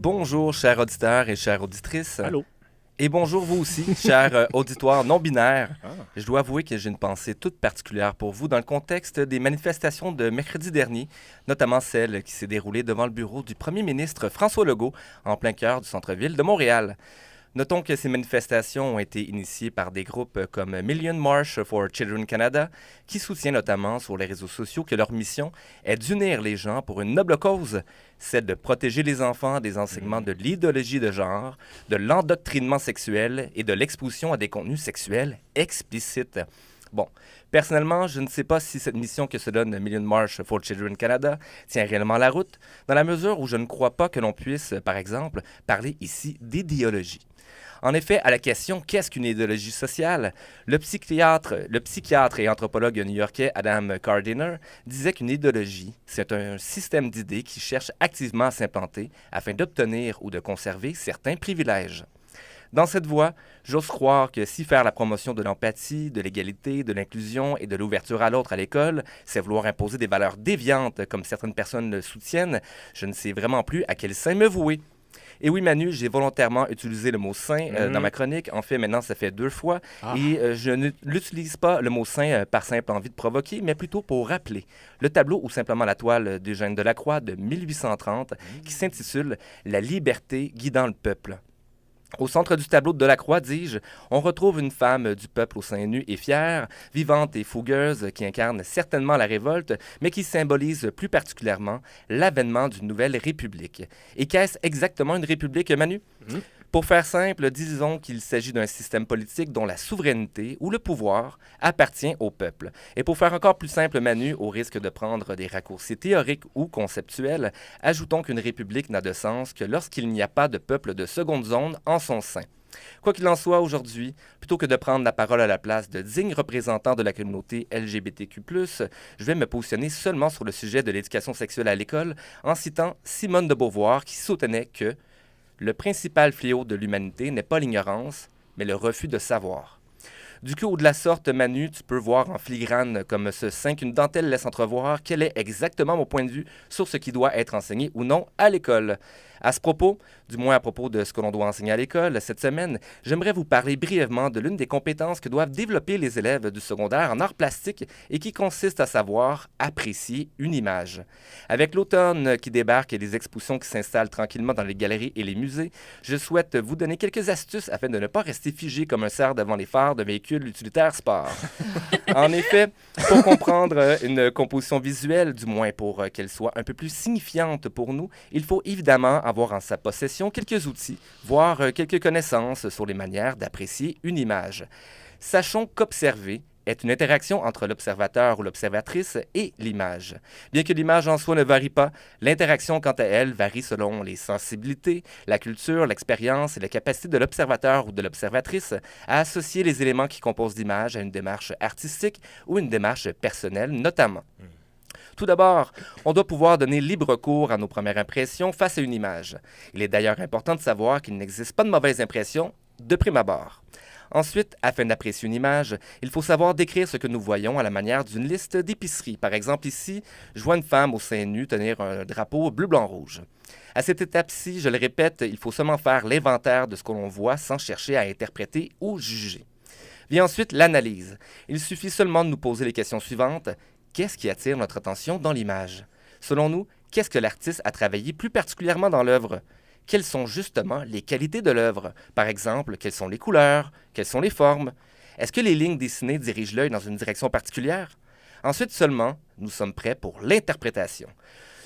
Bonjour, chers auditeurs et chères auditrices. Allô? Et bonjour vous aussi, chers auditoires non-binaires. Ah. Je dois avouer que j'ai une pensée toute particulière pour vous dans le contexte des manifestations de mercredi dernier, notamment celle qui s'est déroulée devant le bureau du premier ministre François Legault, en plein cœur du centre-ville de Montréal. Notons que ces manifestations ont été initiées par des groupes comme Million March for Children Canada, qui soutient notamment sur les réseaux sociaux que leur mission est d'unir les gens pour une noble cause, celle de protéger les enfants des enseignements de l'idéologie de genre, de l'endoctrinement sexuel et de l'exposition à des contenus sexuels explicites. Bon, personnellement, je ne sais pas si cette mission que se donne Million March for Children Canada tient réellement la route, dans la mesure où je ne crois pas que l'on puisse, par exemple, parler ici d'idéologie. En effet, à la question « Qu'est-ce qu'une idéologie sociale ?», le psychiatre et anthropologue new-yorkais Adam Gardiner disait qu'une idéologie, c'est un système d'idées qui cherche activement à s'implanter afin d'obtenir ou de conserver certains privilèges. Dans cette voie, j'ose croire que si faire la promotion de l'empathie, de l'égalité, de l'inclusion et de l'ouverture à l'autre à l'école, c'est vouloir imposer des valeurs déviantes comme certaines personnes le soutiennent, je ne sais vraiment plus à quel sein me vouer. Et oui, Manu, j'ai volontairement utilisé le mot saint dans ma chronique. En fait, maintenant, ça fait 2 fois. Et je n'utilise pas le mot saint par simple envie de provoquer, mais plutôt pour rappeler le tableau ou simplement la toile d'Eugène Delacroix de 1830 qui s'intitule « La liberté guidant le peuple ». Au centre du tableau de Delacroix, dis-je, on retrouve une femme du peuple au sein nu et fier, vivante et fougueuse, qui incarne certainement la révolte, mais qui symbolise plus particulièrement l'avènement d'une nouvelle république. Et qu'est-ce exactement une république, Manu? Pour faire simple, disons qu'il s'agit d'un système politique dont la souveraineté ou le pouvoir appartient au peuple. Et pour faire encore plus simple, Manu, au risque de prendre des raccourcis théoriques ou conceptuels, ajoutons qu'une république n'a de sens que lorsqu'il n'y a pas de peuple de seconde zone en son sein. Quoi qu'il en soit, aujourd'hui, plutôt que de prendre la parole à la place de dignes représentants de la communauté LGBTQ+, je vais me positionner seulement sur le sujet de l'éducation sexuelle à l'école en citant Simone de Beauvoir qui soutenait que le principal fléau de l'humanité n'est pas l'ignorance, mais le refus de savoir. Du coup, de la sorte, Manu, tu peux voir en filigrane comme ce sein qu'une dentelle laisse entrevoir quel est exactement mon point de vue sur ce qui doit être enseigné ou non à l'école. À ce propos, du moins à propos de ce que l'on doit enseigner à l'école, cette semaine, j'aimerais vous parler brièvement de l'une des compétences que doivent développer les élèves du secondaire en arts plastiques et qui consiste à savoir apprécier une image. Avec l'automne qui débarque et les expositions qui s'installent tranquillement dans les galeries et les musées, je souhaite vous donner quelques astuces afin de ne pas rester figé comme un cerf devant les phares de véhicules utilitaires sport. En effet, pour comprendre une composition visuelle, du moins pour qu'elle soit un peu plus signifiante pour nous, il faut évidemment avoir en sa possession quelques outils, voire quelques connaissances sur les manières d'apprécier une image. Sachons qu'observer est une interaction entre l'observateur ou l'observatrice et l'image. Bien que l'image en soi ne varie pas, l'interaction quant à elle varie selon les sensibilités, la culture, l'expérience et la capacité de l'observateur ou de l'observatrice à associer les éléments qui composent l'image à une démarche artistique ou une démarche personnelle notamment. Tout d'abord, on doit pouvoir donner libre cours à nos premières impressions face à une image. Il est d'ailleurs important de savoir qu'il n'existe pas de mauvaise impression de prime abord. Ensuite, afin d'apprécier une image, il faut savoir décrire ce que nous voyons à la manière d'une liste d'épicerie. Par exemple, ici, je vois une femme au sein nu tenir un drapeau bleu-blanc-rouge. À cette étape-ci, je le répète, il faut seulement faire l'inventaire de ce que l'on voit sans chercher à interpréter ou juger. Vient ensuite l'analyse. Il suffit seulement de nous poser les questions suivantes. Qu'est-ce qui attire notre attention dans l'image? Selon nous, qu'est-ce que l'artiste a travaillé plus particulièrement dans l'œuvre? Quelles sont justement les qualités de l'œuvre? Par exemple, quelles sont les couleurs? Quelles sont les formes? Est-ce que les lignes dessinées dirigent l'œil dans une direction particulière? Ensuite seulement, nous sommes prêts pour l'interprétation.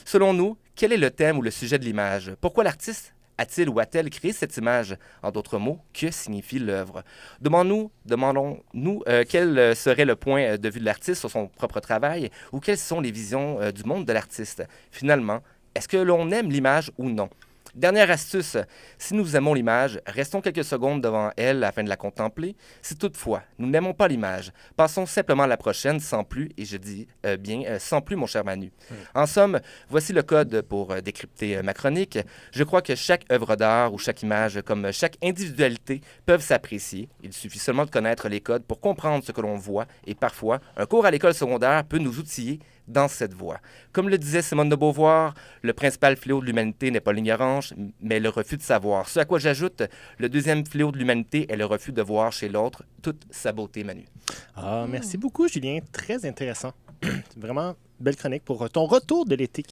Selon nous, quel est le thème ou le sujet de l'image? Pourquoi l'artiste a-t-il ou a-t-elle créé cette image? En d'autres mots, que signifie l'œuvre? Demandons-nous quel serait le point de vue de l'artiste sur son propre travail ou quelles sont les visions du monde de l'artiste? Finalement, est-ce que l'on aime l'image ou non? Dernière astuce, si nous aimons l'image, restons quelques secondes devant elle afin de la contempler. Si toutefois nous n'aimons pas l'image, passons simplement à la prochaine sans plus, et je dis sans plus mon cher Manu. En somme, voici le code pour décrypter ma chronique. Je crois que chaque œuvre d'art ou chaque image, comme chaque individualité, peuvent s'apprécier. Il suffit seulement de connaître les codes pour comprendre ce que l'on voit et parfois, un cours à l'école secondaire peut nous outiller dans cette voie. Comme le disait Simone de Beauvoir, le principal fléau de l'humanité n'est pas l'ignorance, mais le refus de savoir. Ce à quoi j'ajoute, le deuxième fléau de l'humanité est le refus de voir chez l'autre toute sa beauté, Manu. Merci beaucoup, Julien. Très intéressant. Vraiment belle chronique pour ton retour de l'été